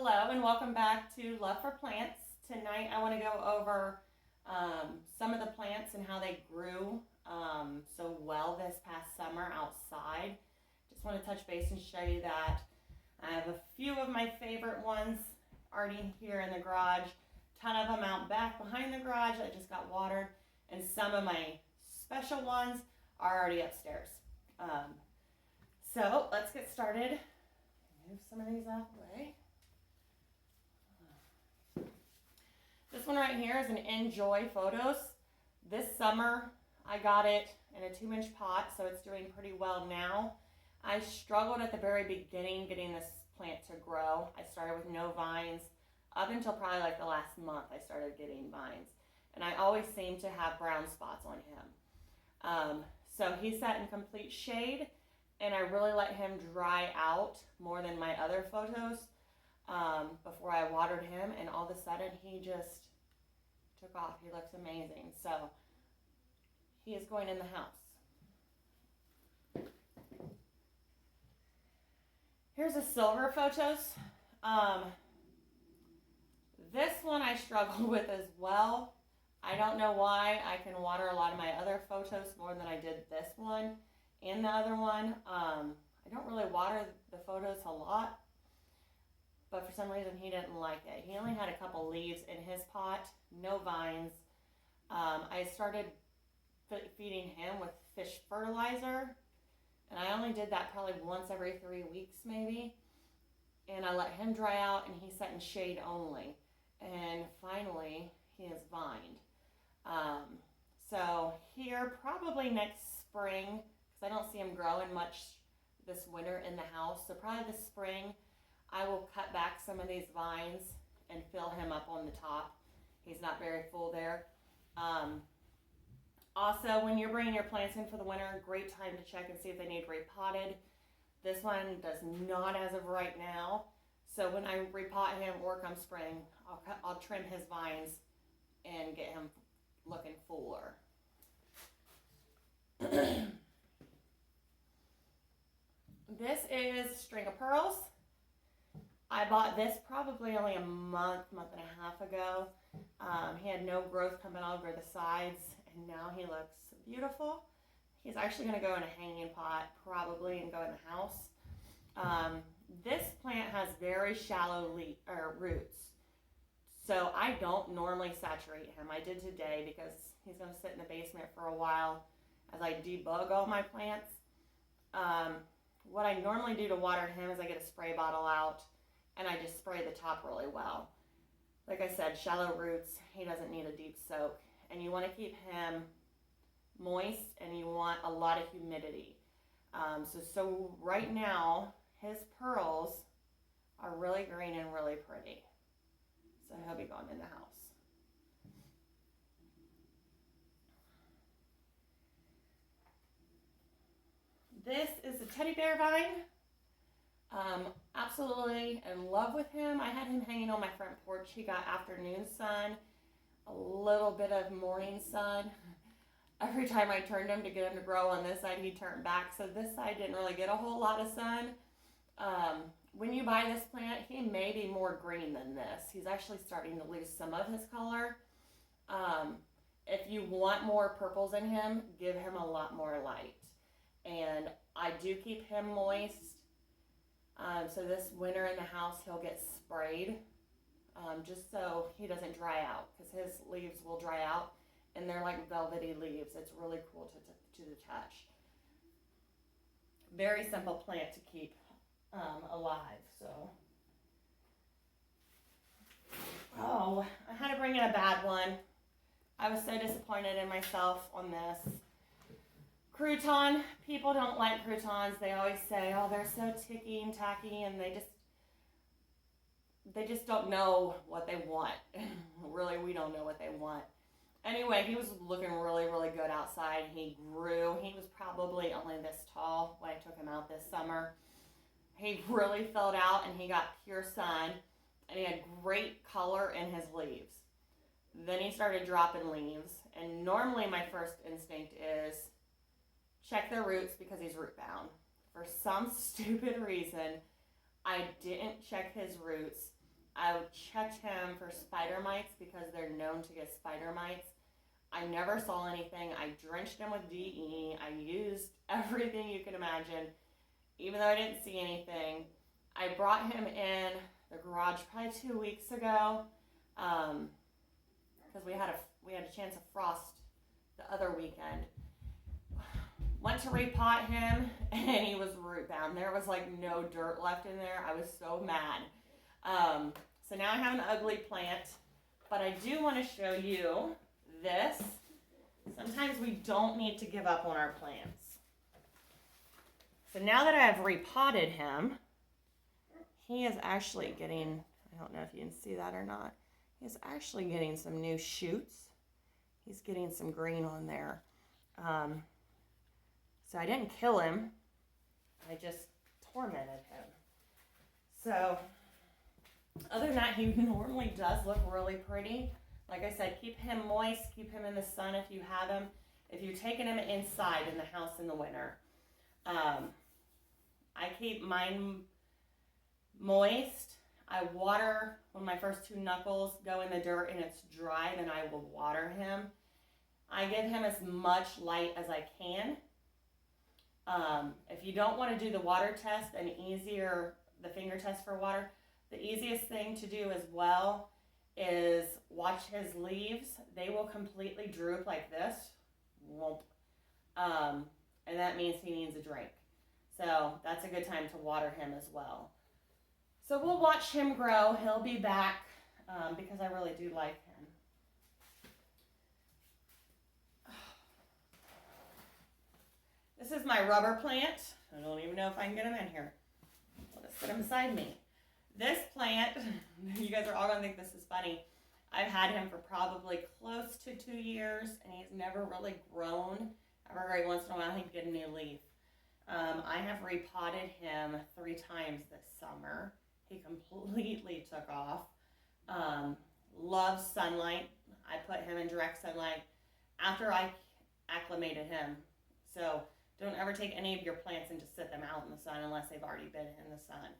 Hello and welcome back to Love for Plants. Tonight I want to go over some of the plants and how they grew so well this past summer outside. Just want to touch base and show you that. I have a few of my favorite ones already here in the garage, ton of them out back behind the garage that just got watered, and some of my special ones are already upstairs. So let's get started. Move some of these out of the way. This one right here is an Enjoy Photos. This summer I got it in a 2-inch pot, so it's doing pretty well now. I struggled at the very beginning getting this plant to grow. I started with no vines. Up until probably like the last month I started getting vines. And I always seem to have brown spots on him. So he sat in complete shade, and I really let him dry out more than my other photos before I watered him, and all of a sudden he just took off. He looks amazing. So he is going in the house. Here's a silver photos. This one I struggled with as well. I don't know why. I can water a lot of my other photos more than I did this one and the other one. I don't really water the photos a lot, but for some reason he didn't like it. He only had a couple leaves in his pot, no vines. I started feeding him with fish fertilizer, and I only did that probably once every 3 weeks maybe. And I let him dry out, and he sat in shade only. And finally, he is vined. So here, probably next spring, because I don't see him growing much this winter in the house. So probably this spring, I will cut back some of these vines and fill him up on the top. He's not very full there. Also, when you're bringing your plants in for the winter, great time to check and see if they need repotted. This one does not as of right now. So when I repot him or come spring, I'll trim his vines and get him looking fuller. This is String of Pearls. I bought this probably only a month and a half ago. He had no growth coming over the sides, and now he looks beautiful. He's actually going to go in a hanging pot probably and go in the house. This plant has very shallow roots, so I don't normally saturate him. I did today because he's going to sit in the basement for a while as I debug all my plants. What I normally do to water him is I get a spray bottle out and I just spray the top really well. Like I said, shallow roots, he doesn't need a deep soak. And you want to keep him moist, and you want a lot of humidity. So right now, his pearls are really green and really pretty. So he'll be going in the house. This is the teddy bear vine. Absolutely in love with him. I had him hanging on my front porch. He got afternoon sun, a little bit of morning sun. Every time I turned him to get him to grow on this side, he turned back. So this side didn't really get a whole lot of sun. When you buy this plant, he may be more green than this. He's actually starting to lose some of his color. If you want more purples in him, give him a lot more light. And I do keep him moist. So this winter in the house, he'll get sprayed just so he doesn't dry out, because his leaves will dry out, and they're like velvety leaves. It's really cool to the touch. Very simple plant to keep alive. So, oh, I had to bring in a bad one. I was so disappointed in myself on this. Crouton. People don't like croutons. They always say, oh, they're so ticky and tacky, and they just don't know what they want. Really, we don't know what they want. Anyway, he was looking really, really good outside. He grew. He was probably only this tall when I took him out this summer. He really filled out, and he got pure sun, and he had great color in his leaves. Then he started dropping leaves, and normally my first instinct is check their roots because he's root bound. For some stupid reason, I didn't check his roots, I checked him for spider mites because they're known to get spider mites. I never saw anything. I drenched him with DE. I used everything you can imagine, even though I didn't see anything. I brought him in the garage probably 2 weeks ago because we had a chance of frost the other weekend. Went to repot him and he was root bound. There was like no dirt left in there. I was so mad. So now I have an ugly plant, but I do want to show you this. Sometimes we don't need to give up on our plants. So now that I have repotted him, he is actually getting, I don't know if you can see that or not, he's actually getting some new shoots. He's getting some green on there. So I didn't kill him, I just tormented him. So other than that, he normally does look really pretty. Like I said, keep him moist, keep him in the sun if you have him. If you're taking him inside in the house in the winter. I keep mine moist. I water when my first 2 knuckles go in the dirt and it's dry, then I will water him. I give him as much light as I can. If you don't want to do the water test, the finger test for water, the easiest thing to do as well is watch his leaves. They will completely droop like this. And that means he needs a drink. So that's a good time to water him as well. So we'll watch him grow. He'll be back because I really do like him. This is my rubber plant. I don't even know if I can get him in here. I'll just put him beside me. This plant, you guys are all going to think this is funny. I've had him for probably close to 2 years, and he's never really grown. Every once in a while, he'd get a new leaf. I have repotted him 3 times this summer. He completely took off. Loves sunlight. I put him in direct sunlight after I acclimated him. So don't ever take any of your plants and just sit them out in the sun unless they've already been in the sun.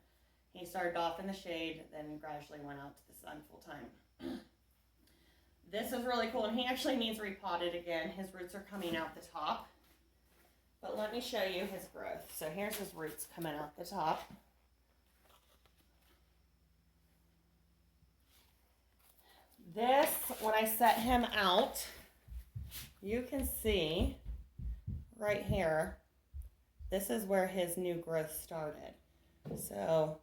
He started off in the shade, then gradually went out to the sun full time. This is really cool, and he actually needs repotted again. His roots are coming out the top. But let me show you his growth. So here's his roots coming out the top. This, when I set him out, you can see right here, this is where his new growth started. So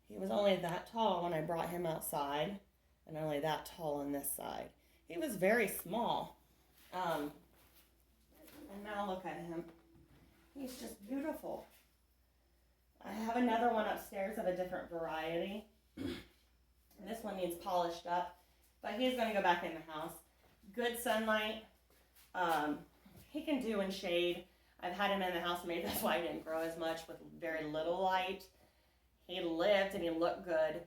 he was only that tall when I brought him outside, and only that tall on this side. He was very small. And now look at him. He's just beautiful. I have another one upstairs of a different variety. This one needs polished up, but he's going to go back in the house. Good sunlight. He can do in shade. I've had him in the house, maybe that's why he didn't grow as much with very little light. He lived and he looked good,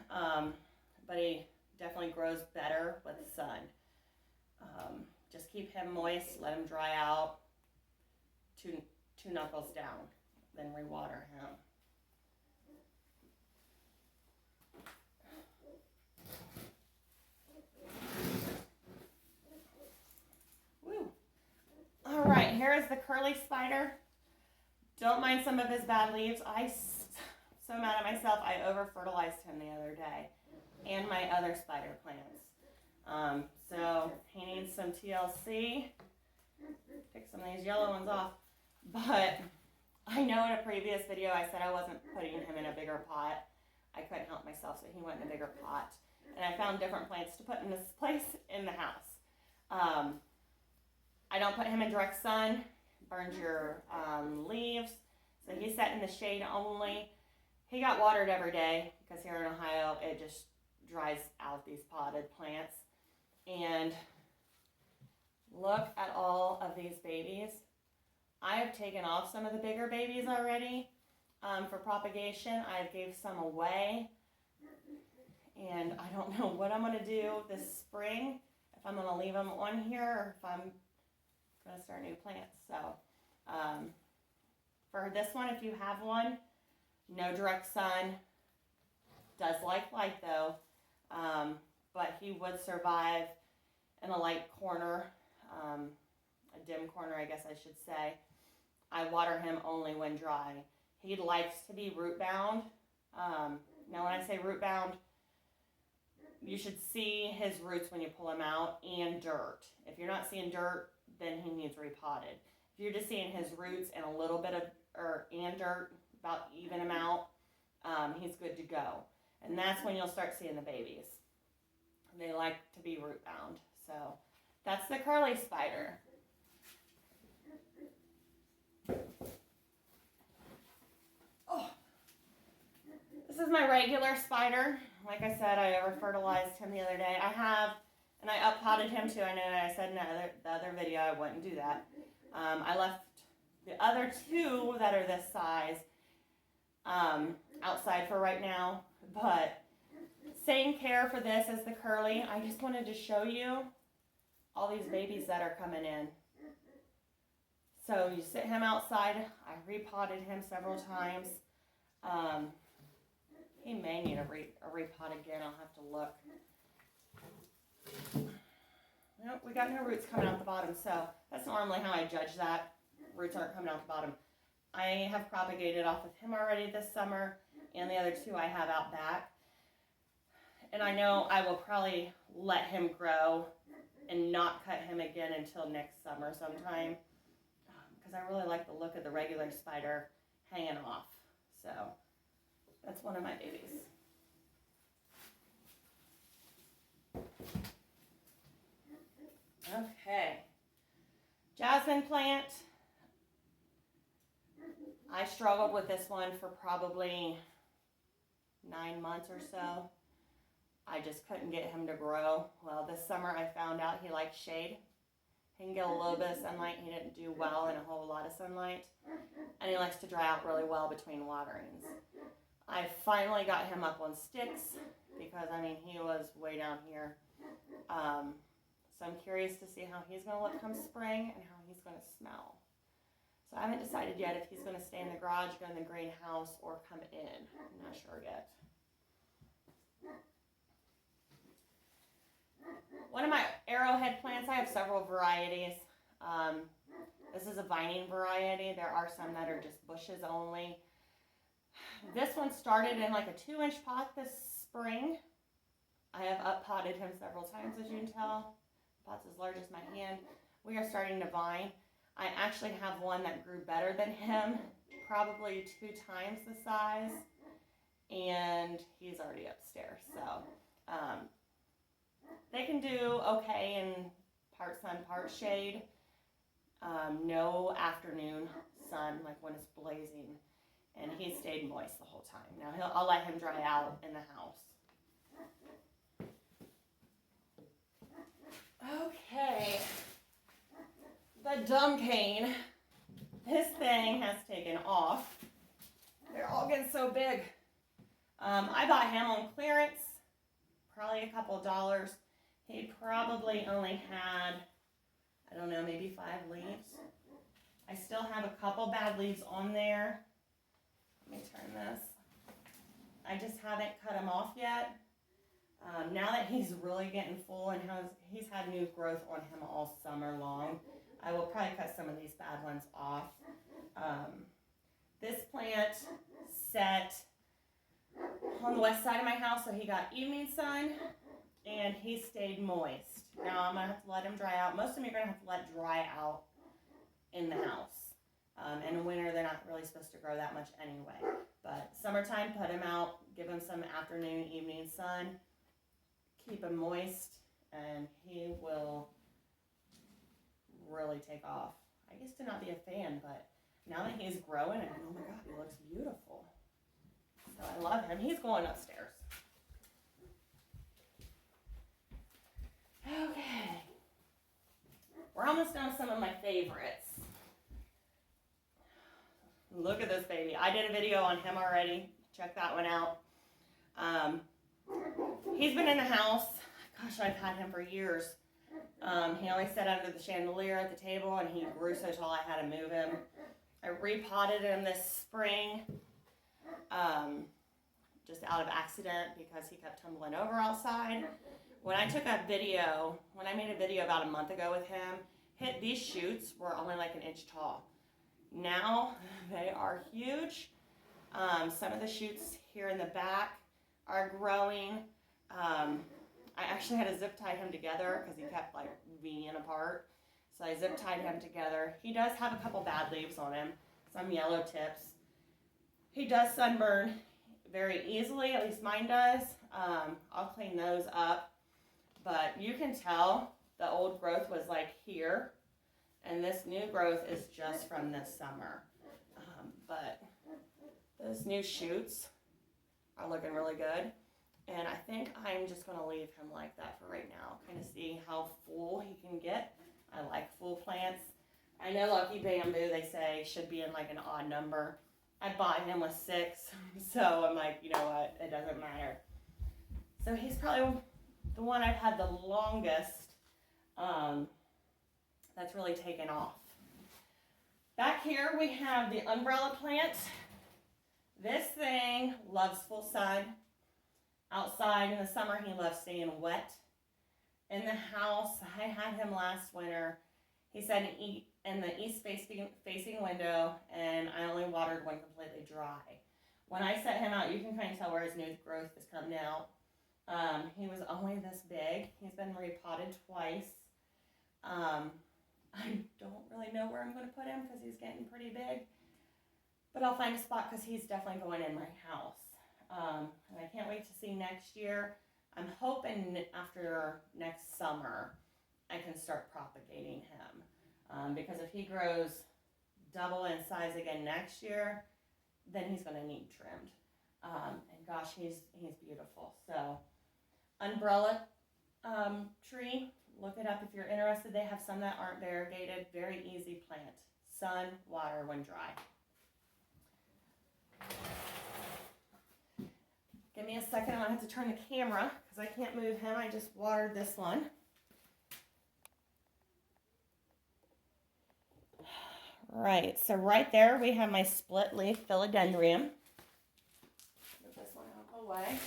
but he definitely grows better with the sun. Just keep him moist, let him dry out, two knuckles down, then rewater him. Woo. All right, here is the curly spider. Don't mind some of his bad leaves. So mad at myself, I over-fertilized him the other day, and my other spider plants. So he needs some TLC. Pick some of these yellow ones off. But I know in a previous video I said I wasn't putting him in a bigger pot. I couldn't help myself, so he went in a bigger pot. And I found different plants to put in this place in the house. I don't put him in direct sun. Burns your leaves. So he's set in the shade only. He got watered every day because here in Ohio it just dries out these potted plants. And look at all of these babies. I have taken off some of the bigger babies already for propagation. I gave some away. And I don't know what I'm going to do this spring. If I'm going to leave them on here or if I'm going to start new plants. So for this one, if you have one, no direct sun. Does like light though, but he would survive in a light corner, a dim corner, I guess I should say. I water him only when dry. He likes to be root bound. Now when I say root bound, you should see his roots when you pull him out, and dirt. If you're not seeing dirt, then he needs repotted. If you're just seeing his roots and a little bit of and dirt, about even amount, he's good to go. And that's when you'll start seeing the babies. They like to be root bound. So that's the curly spider. Oh, this is my regular spider. Like I said, I over-fertilized him the other day. And I up-potted him too. I know I said in the other video I wouldn't do that. I left the other two that are this size outside for right now. But same care for this as the curly. I just wanted to show you all these babies that are coming in. So you sit him outside. I repotted him several times. He may need a repot again. I'll have to look. Nope, we got no roots coming out the bottom, so that's normally how I judge that. Roots aren't coming out the bottom. I have propagated off of him already this summer, and the other two I have out back. And I know I will probably let him grow and not cut him again until next summer sometime, because I really like the look of the regular spider hanging off. So that's one of my babies. Okay. Jasmine plant. I struggled with this one for probably 9 months or so. I just couldn't get him to grow. Well, this summer I found out he likes shade. He can get a little bit of sunlight. He didn't do well in a whole lot of sunlight. And he likes to dry out really well between waterings. I finally got him up on sticks because, I mean, he was way down here. So I'm curious to see how he's going to look come spring and how he's going to smell. So I haven't decided yet if he's going to stay in the garage, go in the greenhouse, or come in. I'm not sure yet. One of my arrowhead plants, I have several varieties. This is a vining variety. There are some that are just bushes only. This one started in like a 2-inch pot this spring. I have up-potted him several times, as you can tell. The pot's as large as my hand. We are starting to vine. I actually have one that grew better than him, probably 2 times the size, and he's already upstairs. So they can do okay in part sun, part shade. No afternoon sun, like when it's blazing. And he stayed moist the whole time. Now I'll let him dry out in the house. Okay. The dumb cane. This thing has taken off. They're all getting so big. I bought him on clearance, probably a couple dollars. He probably only had, I don't know, maybe 5 leaves. I still have a couple bad leaves on there. Let me turn this. I just haven't cut him off yet. Now that he's really getting full and he's had new growth on him all summer long, I will probably cut some of these bad ones off. This plant set on the west side of my house, so he got evening sun and he stayed moist. Now I'm going to have to let him dry out. Most of them you're going to have to let dry out in the house. In the winter, they're not really supposed to grow that much anyway. But summertime, put him out, give him some afternoon, evening sun, keep him moist, and he will really take off. I used to not be a fan, but now that he's growing, and oh my God, he looks beautiful. So I love him. He's going upstairs. Okay. We're almost done with some of my favorites. Look at this baby. I did a video on him already. Check that one out. He's been in the house. Gosh, I've had him for years. He always sat under the chandelier at the table, and he grew so tall I had to move him. I repotted him this spring. just out of accident because he kept tumbling over outside. When I made a video about a month ago with him, these shoots were only like an inch tall. Now they are huge. Some of the shoots here in the back are growing. I actually had to zip tie him together because he kept like being apart. So I zip tied him together. He does have a couple bad leaves on him, some yellow tips. He does sunburn very easily, at least mine does. I'll clean those up. But you can tell the old growth was like here, and this new growth is just from this summer. But those new shoots are looking really good. And I think I'm just going to leave him like that for right now. Kind of see how full he can get. I like full plants. I know Lucky Bamboo, they say, should be in like an odd number. I bought him with 6, so I'm like, you know what, it doesn't matter. So he's probably the one I've had the longest that's really taken off. Back here we have the umbrella plant. This thing loves full sun. Outside in the summer, he loves staying wet. In the house, I had him last winter. He said in the east facing window, and I only watered when completely dry. When I set him out, you can kind of tell where his new growth is coming out. He was only this big. He's been repotted twice. I don't really know where I'm going to put him because he's getting pretty big. But I'll find a spot because he's definitely going in my house. And I can't wait to see next year. I'm hoping after next summer I can start propagating him. Because if he grows double in size again next year, then he's going to need trimmed. And gosh, he's beautiful. So, umbrella tree, look it up if you're interested. They have some that aren't variegated. Very easy plant. Sun, water when dry. Give me a second. I'm going to have to turn the camera because I can't move him. I just watered this one. Right, so right there we have my split leaf philodendron. Move this one out of the way.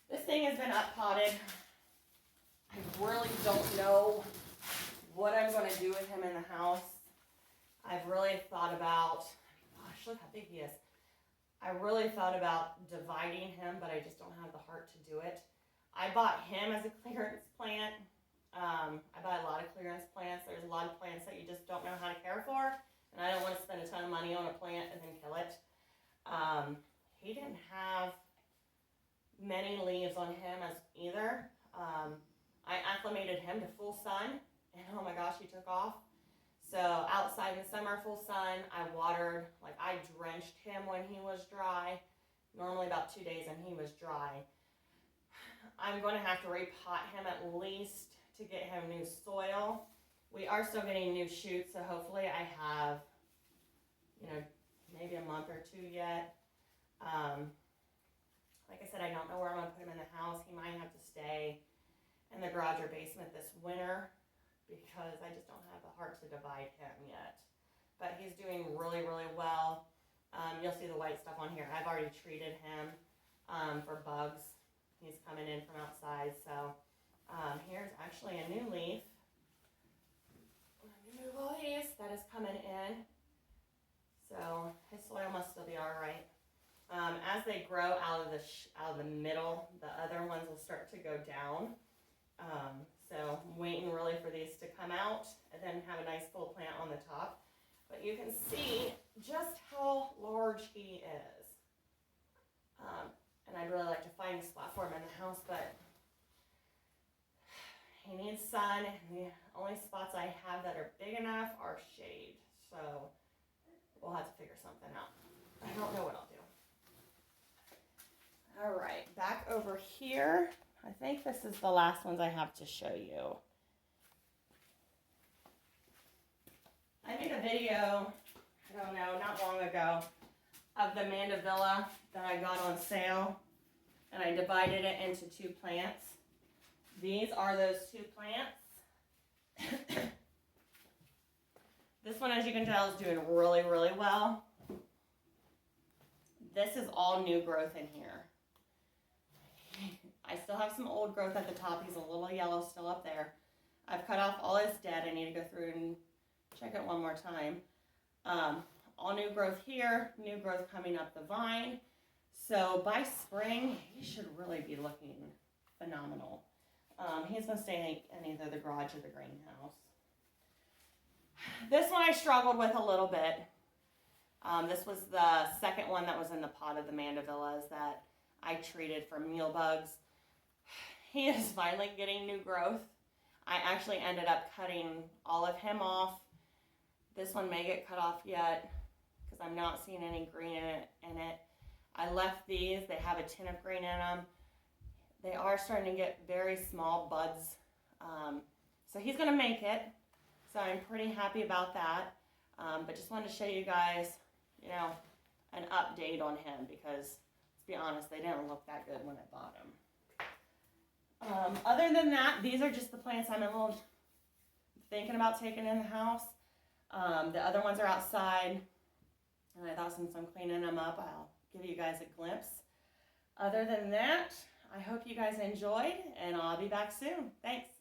This thing has been up potted. I really don't know what I'm going to do with him in the house. I've really thought about, gosh, look how big he is. I really thought about dividing him, but I just don't have the heart to do it. I bought him as a clearance plant. I buy a lot of clearance plants. There's a lot of plants that you just don't know how to care for, and I don't want to spend a ton of money on a plant and then kill it. He didn't have many leaves on him as either. I acclimated him to full sun, and oh my gosh, he took off. So outside in the summer, full sun, I watered, like I drenched him when he was dry, normally about 2 days, and he was dry. I'm going to have to repot him at least to get him new soil. We are still getting new shoots, so hopefully I have, maybe a month or 2 yet. Like I said, I don't know where I'm going to put him in the house. He might have to stay in the garage or basement this winter, because I just don't have the heart to divide him yet. But he's doing really, really well. You'll see the white stuff on here. I've already treated him for bugs. He's coming in from outside. So here's actually a new leaf. Let me move all these. That is coming in. So his soil must still be all right. As they grow out of the middle, the other ones will start to go down. So I'm waiting really for these to come out and then have a nice full plant on the top. But you can see just how large he is. And I'd really like to find a spot for him in the house, but he needs sun. And the only spots I have that are big enough are shade. So we'll have to figure something out. I don't know what I'll do. All right, back over here. I think this is the last ones I have to show you. I made a video, I don't know, not long ago, of the Mandevilla that I got on sale, and I divided it into 2 plants. These are those 2 plants. This one, as you can tell, is doing really, really well. This is all new growth in here. I still have some old growth at the top. He's a little yellow still up there. I've cut off all his dead. I need to go through and check it one more time. All new growth here, new growth coming up the vine. So by spring, he should really be looking phenomenal. He's going to stay in either the garage or the greenhouse. This one I struggled with a little bit. This was the second one that was in the pot of the mandevillas that I treated for mealbugs. He is finally getting new growth. I actually ended up cutting all of him off. This one may get cut off yet because I'm not seeing any green in it. I left these. They have a tin of green in them. They are starting to get very small buds. So he's going to make it. So I'm pretty happy about that. But just wanted to show you guys, you know, an update on him because, let's be honest, they didn't look that good when I bought them. Other than that, these are just the plants I'm a little thinking about taking in the house. The other ones are outside, and I thought since I'm cleaning them up, I'll give you guys a glimpse. Other than that, I hope you guys enjoyed, and I'll be back soon. Thanks.